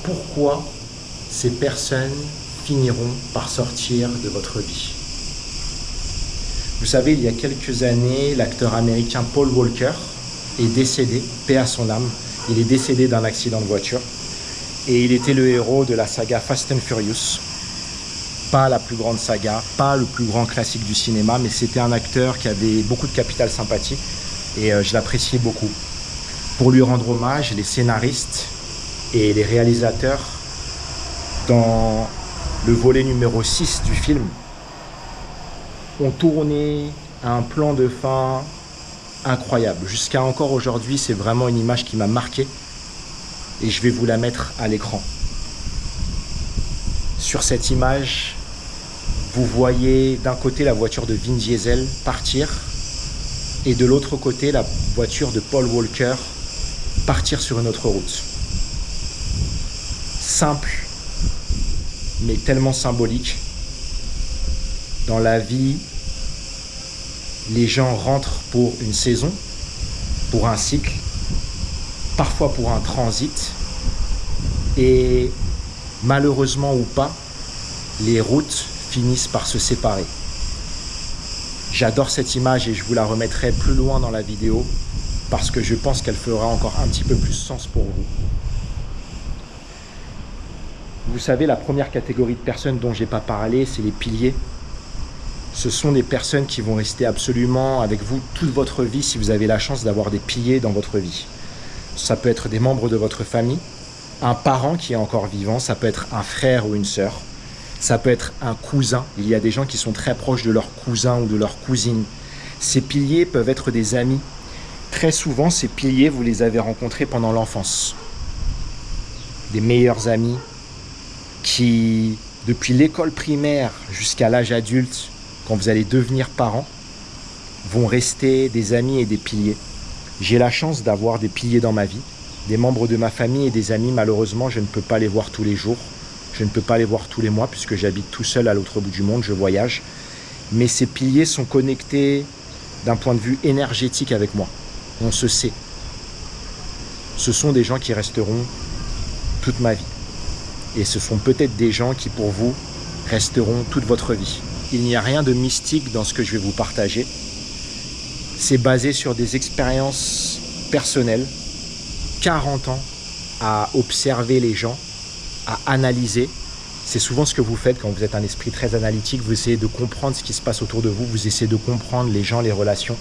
pourquoi ces personnes finiront par sortir de votre vie. Vous savez, il y a quelques années, l'acteur américain Paul Walker est décédé, paix à son âme. Il est décédé d'un accident de voiture et il était le héros de la saga Fast and Furious. Pas la plus grande saga, pas le plus grand classique du cinéma, mais c'était un acteur qui avait beaucoup de capital sympathie et je l'appréciais beaucoup. Pour lui rendre hommage, les scénaristes et les réalisateurs, dans le volet numéro 6 du film, ont tourné un plan de fin incroyable. Jusqu'à encore aujourd'hui, c'est vraiment une image qui m'a marqué et je vais vous la mettre à l'écran. Sur cette image, vous voyez d'un côté la voiture de Vin Diesel partir et de l'autre côté la voiture de Paul Walker partir sur une autre route. Simple, mais tellement symbolique. Dans la vie, les gens rentrent pour une saison, pour un cycle, parfois pour un transit, et malheureusement ou pas, les routes finissent par se séparer. J'adore cette image et je vous la remettrai plus loin dans la vidéo parce que je pense qu'elle fera encore un petit peu plus sens pour vous. Vous savez, la première catégorie de personnes dont je n'ai pas parlé, c'est les piliers. Ce sont des personnes qui vont rester absolument avec vous toute votre vie si vous avez la chance d'avoir des piliers dans votre vie. Ça peut être des membres de votre famille, un parent qui est encore vivant, ça peut être un frère ou une sœur, ça peut être un cousin. Il y a des gens qui sont très proches de leur cousin ou de leur cousine. Ces piliers peuvent être des amis. Très souvent, ces piliers, vous les avez rencontrés pendant l'enfance. Des meilleurs amis qui, depuis l'école primaire jusqu'à l'âge adulte, quand vous allez devenir parent, vont rester des amis et des piliers. J'ai la chance d'avoir des piliers dans ma vie, des membres de ma famille et des amis. Malheureusement, je ne peux pas les voir tous les jours. Je ne peux pas les voir tous les mois puisque j'habite tout seul à l'autre bout du monde, je voyage. Mais ces piliers sont connectés d'un point de vue énergétique avec moi. On se sait. Ce sont des gens qui resteront toute ma vie. Et ce sont peut-être des gens qui, pour vous, resteront toute votre vie. Il n'y a rien de mystique dans ce que je vais vous partager. C'est basé sur des expériences personnelles. 40 ans à observer les gens, à analyser. C'est souvent ce que vous faites quand vous êtes un esprit très analytique. Vous essayez de comprendre ce qui se passe autour de vous. Vous essayez de comprendre les gens, les relations.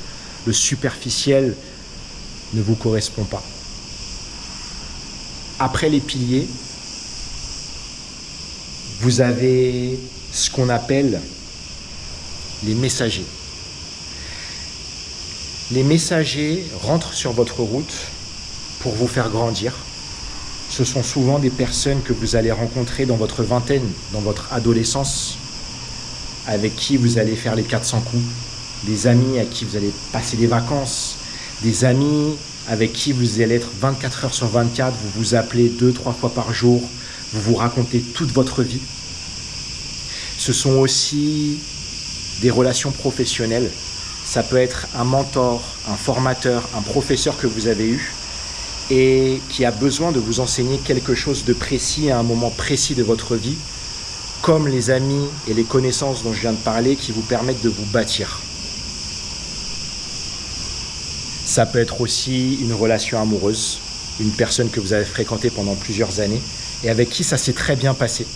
Le superficiel ne vous correspond pas. Après les piliers, vous avez ce qu'on appelle les messagers. Les messagers rentrent sur votre route pour vous faire grandir. Ce sont souvent des personnes que vous allez rencontrer dans votre vingtaine, dans votre adolescence, avec qui vous allez faire les 400 coups, des amis à qui vous allez passer des vacances, des amis avec qui vous allez être 24 heures sur 24, vous vous appelez 2-3 fois par jour, vous vous racontez toute votre vie. Ce sont aussi des relations professionnelles. Ça peut être un mentor, un formateur, un professeur que vous avez eu et qui a besoin de vous enseigner quelque chose de précis à un moment précis de votre vie, comme les amis et les connaissances dont je viens de parler qui vous permettent de vous bâtir. Ça peut être aussi une relation amoureuse, une personne que vous avez fréquentée pendant plusieurs années et avec qui ça s'est très bien passé.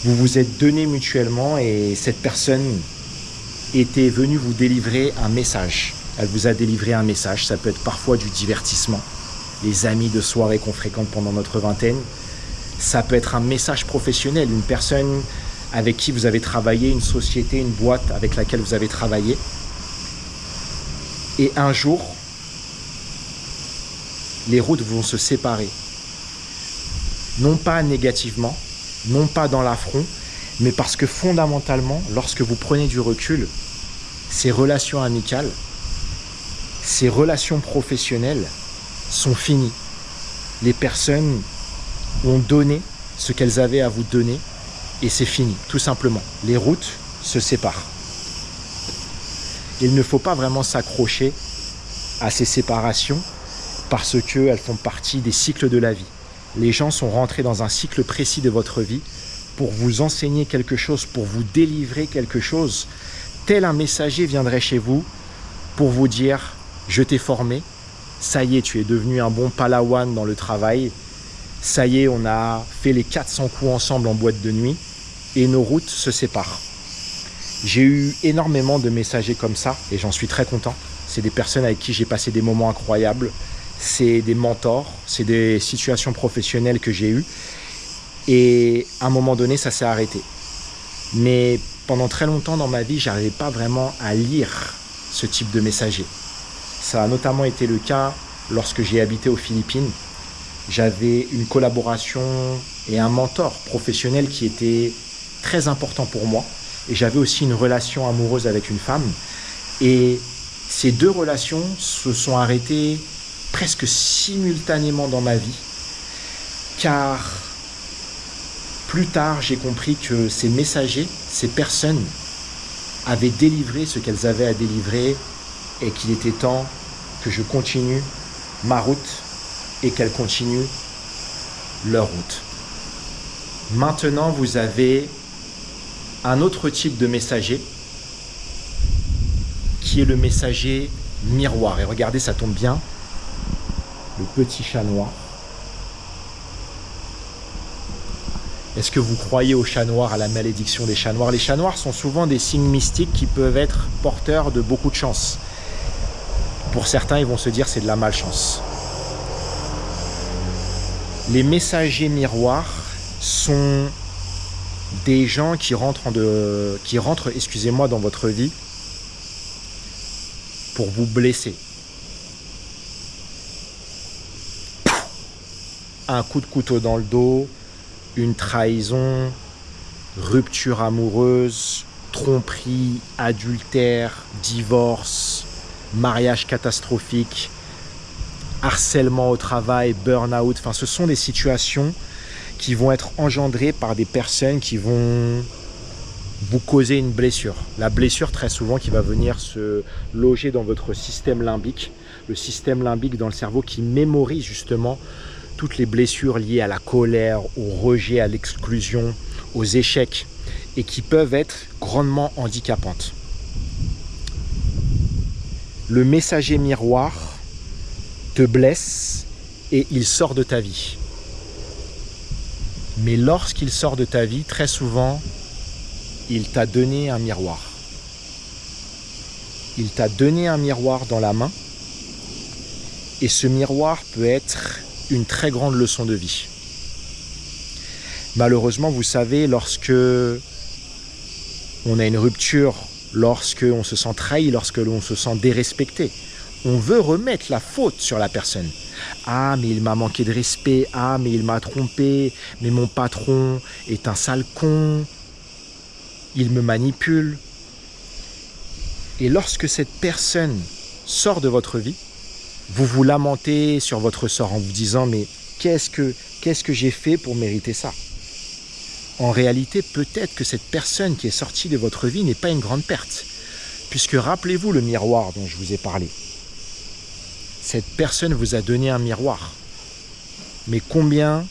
Vous vous êtes donné mutuellement et cette personne était venue vous délivrer un message. Elle vous a délivré un message, ça peut être parfois du divertissement, les amis de soirée qu'on fréquente pendant notre vingtaine. Ça peut être un message professionnel, une personne avec qui vous avez travaillé, une société, une boîte avec laquelle vous avez travaillé. Et un jour, les routes vont se séparer. Non pas négativement, non pas dans l'affront, mais parce que fondamentalement, lorsque vous prenez du recul, ces relations amicales, ces relations professionnelles sont finies. Les personnes ont donné ce qu'elles avaient à vous donner et c'est fini, tout simplement. Les routes se séparent. Il ne faut pas vraiment s'accrocher à ces séparations parce qu'elles font partie des cycles de la vie. Les gens sont rentrés dans un cycle précis de votre vie pour vous enseigner quelque chose, pour vous délivrer quelque chose. Tel un messager viendrait chez vous pour vous dire « Je t'ai formé, ça y est, tu es devenu un bon palawan dans le travail, ça y est, on a fait les 400 coups ensemble en boîte de nuit et nos routes se séparent. » J'ai eu énormément de messagers comme ça et j'en suis très content. C'est des personnes avec qui j'ai passé des moments incroyables. C'est des mentors, c'est des situations professionnelles que j'ai eues. Et à un moment donné, ça s'est arrêté. Mais pendant très longtemps dans ma vie, je n'arrivais pas vraiment à lire ce type de messager. Ça a notamment été le cas lorsque j'ai habité aux Philippines. J'avais une collaboration et un mentor professionnel qui était très important pour moi. Et j'avais aussi une relation amoureuse avec une femme. Et ces deux relations se sont arrêtées presque simultanément dans ma vie. Car plus tard, j'ai compris que ces messagers, ces personnes, avaient délivré ce qu'elles avaient à délivrer et qu'il était temps que je continue ma route et qu'elles continuent leur route. Maintenant, vous avez un autre type de messager qui est le messager miroir. Et regardez, ça tombe bien, le petit chat noir. Est-ce que vous croyez aux chats noirs, à la malédiction des chats noirs? Les chats noirs sont souvent des signes mystiques qui peuvent être porteurs de beaucoup de chance. Pour certains, ils vont se dire c'est de la malchance. Les messagers miroirs sont des gens qui rentrent dans votre vie pour vous blesser. Un coup de couteau dans le dos, une trahison, rupture amoureuse, tromperie, adultère, divorce, mariage catastrophique, harcèlement au travail, burn-out. Enfin, ce sont des situations qui vont être engendrées par des personnes qui vont vous causer une blessure. La blessure, très souvent, qui va venir se loger dans votre système limbique. Le système limbique dans le cerveau qui mémorise justement toutes les blessures liées à la colère, au rejet, à l'exclusion, aux échecs et qui peuvent être grandement handicapantes. Le messager miroir te blesse et il sort de ta vie. Mais lorsqu'il sort de ta vie, très souvent, il t'a donné un miroir. Il t'a donné un miroir dans la main et ce miroir peut être une très grande leçon de vie. Malheureusement, vous savez, lorsque on a une rupture, lorsque on se sent trahi, lorsque l'on se sent dérespecté, on veut remettre la faute sur la personne. Ah, mais il m'a manqué de respect. Ah, mais il m'a trompé. Mais mon patron est un sale con. Il me manipule. Et lorsque cette personne sort de votre vie, vous vous lamentez sur votre sort en vous disant « Mais qu'est-ce que j'ai fait pour mériter ça ?» En réalité, peut-être que cette personne qui est sortie de votre vie n'est pas une grande perte. Puisque rappelez-vous le miroir dont je vous ai parlé. Cette personne vous a donné un miroir. Mais combien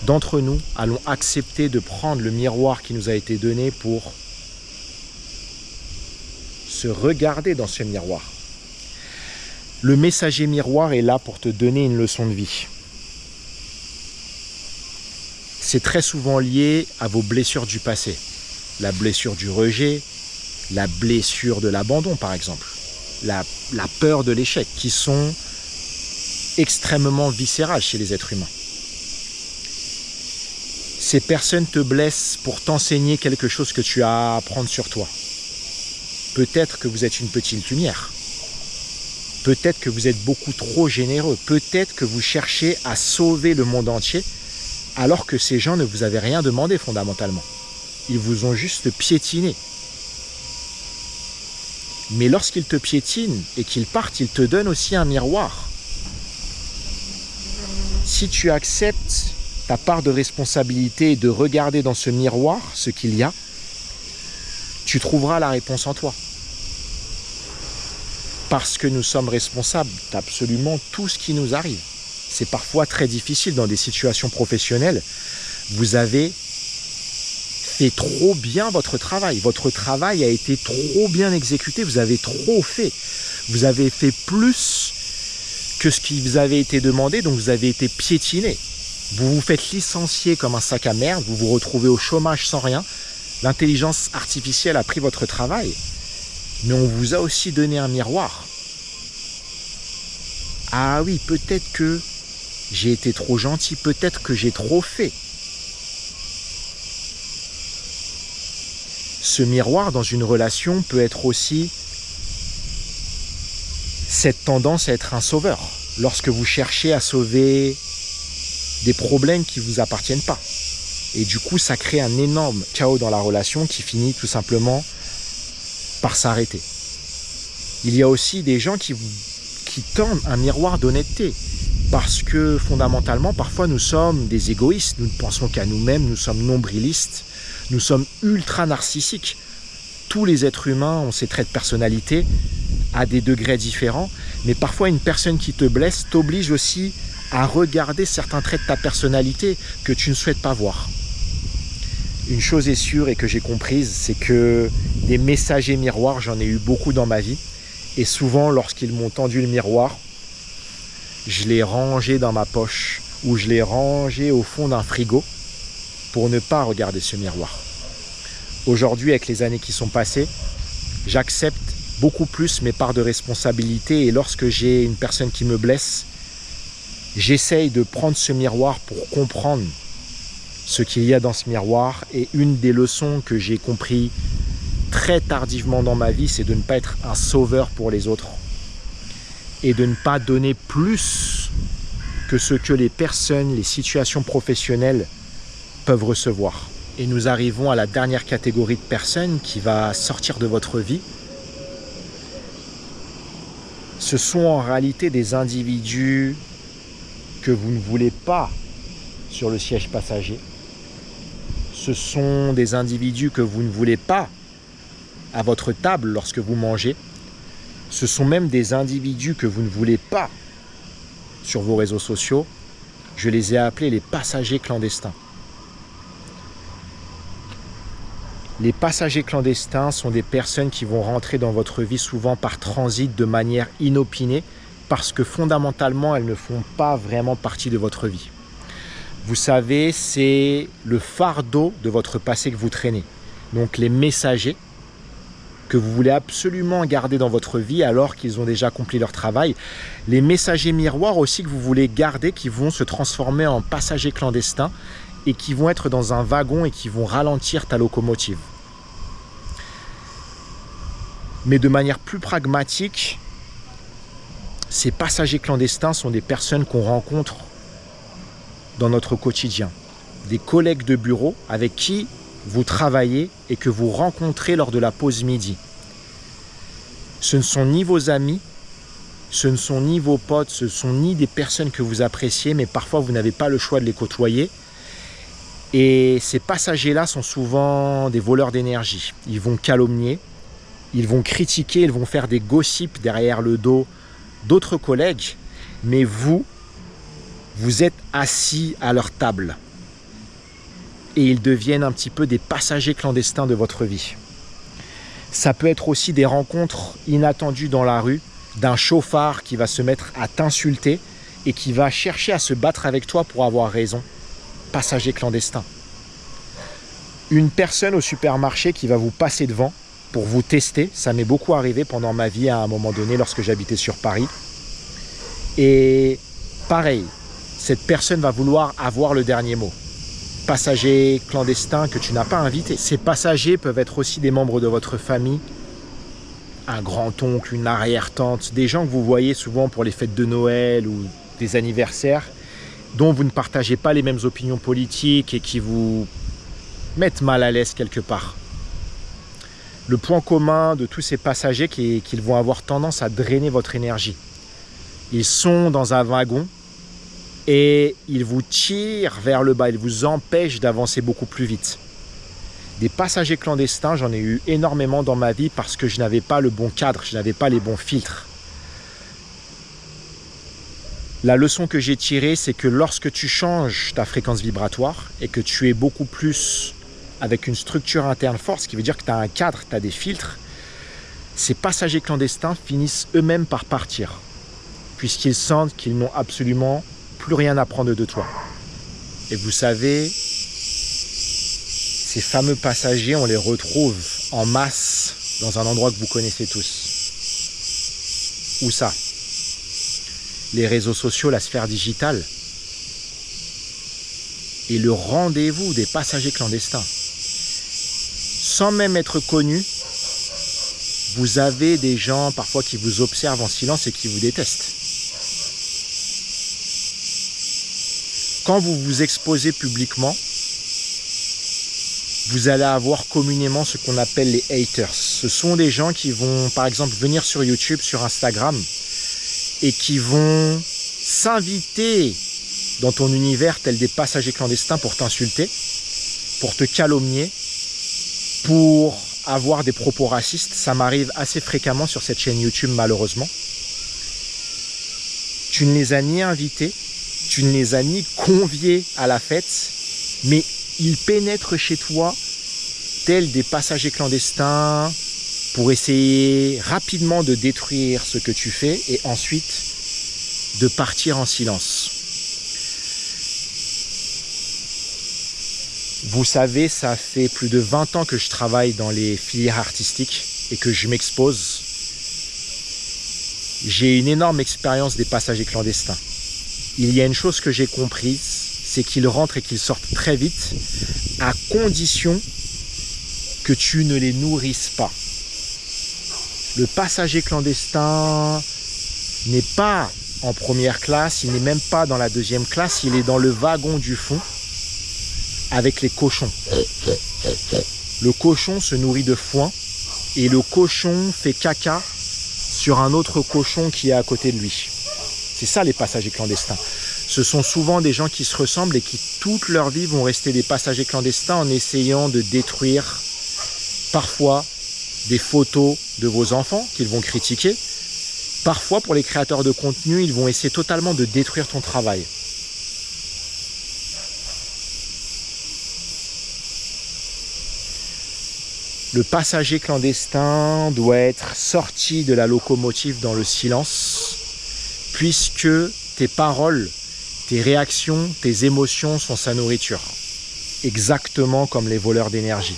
d'entre nous allons accepter de prendre le miroir qui nous a été donné pour se regarder dans ce miroir? Le messager miroir est là pour te donner une leçon de vie. C'est très souvent lié à vos blessures du passé. La blessure du rejet, la blessure de l'abandon par exemple, la peur de l'échec, qui sont extrêmement viscérales chez les êtres humains. Ces personnes te blessent pour t'enseigner quelque chose que tu as à apprendre sur toi. Peut-être que vous êtes une petite lumière. Peut-être que vous êtes beaucoup trop généreux. Peut-être que vous cherchez à sauver le monde entier alors que ces gens ne vous avaient rien demandé fondamentalement. Ils vous ont juste piétiné. Mais lorsqu'ils te piétinent et qu'ils partent, ils te donnent aussi un miroir. Si tu acceptes ta part de responsabilité et de regarder dans ce miroir ce qu'il y a, tu trouveras la réponse en toi. Parce que nous sommes responsables d'absolument tout ce qui nous arrive. C'est parfois très difficile dans des situations professionnelles. Vous avez fait trop bien votre travail. Votre travail a été trop bien exécuté. Vous avez trop fait. Vous avez fait plus que ce qui vous avait été demandé, donc vous avez été piétiné. Vous vous faites licencier comme un sac à merde, vous vous retrouvez au chômage sans rien. L'intelligence artificielle a pris votre travail, mais on vous a aussi donné un miroir. Ah oui, peut-être que j'ai été trop gentil, peut-être que j'ai trop fait. Ce miroir dans une relation peut être aussi cette tendance à être un sauveur. Lorsque vous cherchez à sauver des problèmes qui ne vous appartiennent pas. Et du coup, ça crée un énorme chaos dans la relation qui finit tout simplement par s'arrêter. Il y a aussi des gens qui tendent un miroir d'honnêteté. Parce que fondamentalement, parfois nous sommes des égoïstes, nous ne pensons qu'à nous-mêmes, nous sommes nombrilistes, nous sommes ultra narcissiques. Tous les êtres humains ont ces traits de personnalité à des degrés différents, mais parfois une personne qui te blesse t'oblige aussi à regarder certains traits de ta personnalité que tu ne souhaites pas voir. Une chose est sûre et que j'ai comprise, c'est que des messagers miroirs, j'en ai eu beaucoup dans ma vie, et souvent lorsqu'ils m'ont tendu le miroir, je l'ai rangé dans ma poche ou je l'ai rangé au fond d'un frigo pour ne pas regarder ce miroir. Aujourd'hui, avec les années qui sont passées, j'accepte beaucoup plus mes parts de responsabilité et lorsque j'ai une personne qui me blesse, j'essaye de prendre ce miroir pour comprendre ce qu'il y a dans ce miroir. Et une des leçons que j'ai compris très tardivement dans ma vie, c'est de ne pas être un sauveur pour les autres et de ne pas donner plus que ce que les personnes, les situations professionnelles peuvent recevoir. Et nous arrivons à la dernière catégorie de personnes qui va sortir de votre vie. Ce sont en réalité des individus que vous ne voulez pas sur le siège passager. Ce sont des individus que vous ne voulez pas à votre table lorsque vous mangez. Ce sont même des individus que vous ne voulez pas sur vos réseaux sociaux. Je les ai appelés les passagers clandestins. Les passagers clandestins sont des personnes qui vont rentrer dans votre vie souvent par transit de manière inopinée parce que fondamentalement, elles ne font pas vraiment partie de votre vie. Vous savez, c'est le fardeau de votre passé que vous traînez. Donc les messagers que vous voulez absolument garder dans votre vie alors qu'ils ont déjà accompli leur travail. Les messagers miroirs aussi que vous voulez garder, qui vont se transformer en passagers clandestins et qui vont être dans un wagon et qui vont ralentir ta locomotive. Mais de manière plus pragmatique, ces passagers clandestins sont des personnes qu'on rencontre dans notre quotidien. Des collègues de bureau avec qui vous travaillez et que vous rencontrez lors de la pause midi. Ce ne sont ni vos amis, ce ne sont ni vos potes, ce ne sont ni des personnes que vous appréciez, mais parfois vous n'avez pas le choix de les côtoyer. Et ces passagers-là sont souvent des voleurs d'énergie. Ils vont calomnier, ils vont critiquer, ils vont faire des gossips derrière le dos d'autres collègues, mais vous êtes assis à leur table. Et ils deviennent un petit peu des passagers clandestins de votre vie. Ça peut être aussi des rencontres inattendues dans la rue, d'un chauffard qui va se mettre à t'insulter et qui va chercher à se battre avec toi pour avoir raison. Passager clandestin. Une personne au supermarché qui va vous passer devant pour vous tester. Ça m'est beaucoup arrivé pendant ma vie à un moment donné lorsque j'habitais sur Paris. Et pareil, cette personne va vouloir avoir le dernier mot. Passagers clandestins que tu n'as pas invités. Ces passagers peuvent être aussi des membres de votre famille, un grand-oncle, une arrière-tante, des gens que vous voyez souvent pour les fêtes de Noël ou des anniversaires, dont vous ne partagez pas les mêmes opinions politiques et qui vous mettent mal à l'aise quelque part. Le point commun de tous ces passagers, c'est qu'ils vont avoir tendance à drainer votre énergie. Ils sont dans un wagon et ils vous tirent vers le bas, ils vous empêchent d'avancer beaucoup plus vite. Des passagers clandestins, j'en ai eu énormément dans ma vie parce que je n'avais pas le bon cadre, je n'avais pas les bons filtres. La leçon que j'ai tirée, c'est que lorsque tu changes ta fréquence vibratoire et que tu es beaucoup plus avec une structure interne forte, ce qui veut dire que tu as un cadre, tu as des filtres, ces passagers clandestins finissent eux-mêmes par partir, puisqu'ils sentent qu'ils n'ont absolument plus rien à prendre de toi. Et vous savez, ces fameux passagers, on les retrouve en masse dans un endroit que vous connaissez tous. Où ça? Les réseaux sociaux, la sphère digitale et le rendez-vous des passagers clandestins. Sans même être connus, vous avez des gens parfois qui vous observent en silence et qui vous détestent. Quand vous vous exposez publiquement, vous allez avoir communément ce qu'on appelle les haters. Ce sont des gens qui vont, par exemple, venir sur YouTube, sur Instagram, et qui vont s'inviter dans ton univers tel des passagers clandestins pour t'insulter, pour te calomnier, pour avoir des propos racistes. Ça m'arrive assez fréquemment sur cette chaîne YouTube, malheureusement. Tu ne les as ni invités, tu ne les as ni conviés à la fête, mais ils pénètrent chez toi tels des passagers clandestins pour essayer rapidement de détruire ce que tu fais et ensuite de partir en silence. Vous savez, ça fait plus de 20 ans que je travaille dans les filières artistiques et que je m'expose. J'ai une énorme expérience des passagers clandestins. Il y a une chose que j'ai comprise, c'est qu'ils rentrent et qu'ils sortent très vite, à condition que tu ne les nourrisses pas. Le passager clandestin n'est pas en première classe, il n'est même pas dans la deuxième classe, il est dans le wagon du fond avec les cochons. Le cochon se nourrit de foin et le cochon fait caca sur un autre cochon qui est à côté de lui. C'est ça les passagers clandestins. Ce sont souvent des gens qui se ressemblent et qui toute leur vie vont rester des passagers clandestins en essayant de détruire parfois des photos de vos enfants qu'ils vont critiquer. Parfois, pour les créateurs de contenu, ils vont essayer totalement de détruire ton travail. Le passager clandestin doit être sorti de la locomotive dans le silence, puisque tes paroles, tes réactions, tes émotions sont sa nourriture. Exactement comme les voleurs d'énergie.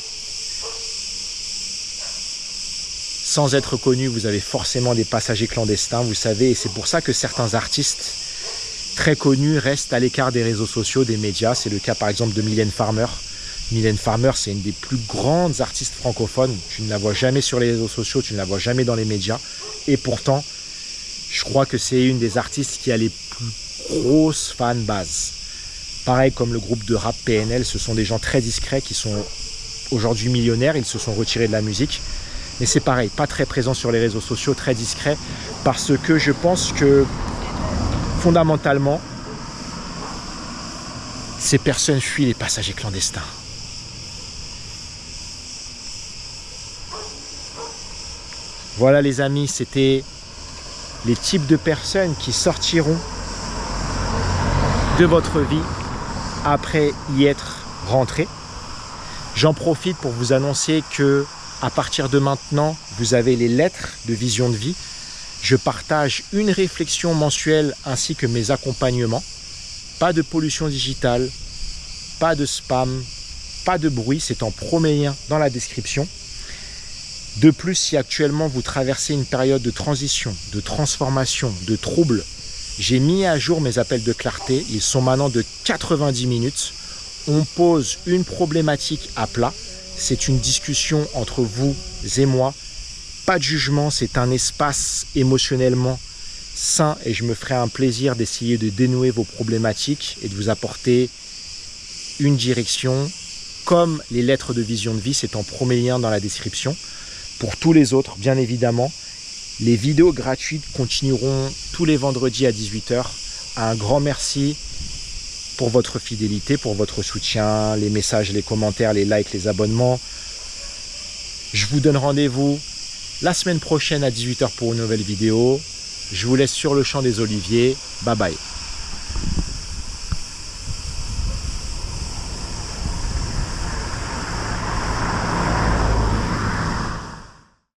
Sans être connu, vous avez forcément des passagers clandestins, vous savez, et c'est pour ça que certains artistes très connus restent à l'écart des réseaux sociaux, des médias. C'est le cas par exemple de Mylène Farmer. Mylène Farmer, c'est une des plus grandes artistes francophones. Tu ne la vois jamais sur les réseaux sociaux, tu ne la vois jamais dans les médias. Et pourtant, je crois que c'est une des artistes qui a les plus grosses fanbases. Pareil comme le groupe de rap PNL, ce sont des gens très discrets qui sont aujourd'hui millionnaires, ils se sont retirés de la musique. Mais c'est pareil, pas très présent sur les réseaux sociaux, très discret, parce que je pense que fondamentalement, ces personnes fuient les passagers clandestins. Voilà les amis, c'était les types de personnes qui sortiront de votre vie après y être rentrées. J'en profite pour vous annoncer que à partir de maintenant, vous avez les lettres de vision de vie. Je partage une réflexion mensuelle ainsi que mes accompagnements. Pas de pollution digitale, pas de spam, pas de bruit, c'est en premier lien dans la description. De plus, si actuellement vous traversez une période de transition, de transformation, de trouble, j'ai mis à jour mes appels de clarté. Ils sont maintenant de 90 minutes. On pose une problématique à plat. C'est une discussion entre vous et moi. Pas de jugement, c'est un espace émotionnellement sain et je me ferai un plaisir d'essayer de dénouer vos problématiques et de vous apporter une direction. Comme les lettres de vision de vie, c'est en premier lien dans la description. Pour tous les autres, bien évidemment, les vidéos gratuites continueront tous les vendredis à 18 h. Un grand merci pour votre fidélité, pour votre soutien, les messages, les commentaires, les likes, les abonnements. Je vous donne rendez-vous la semaine prochaine à 18 h pour une nouvelle vidéo. Je vous laisse sur le champ des oliviers. Bye bye.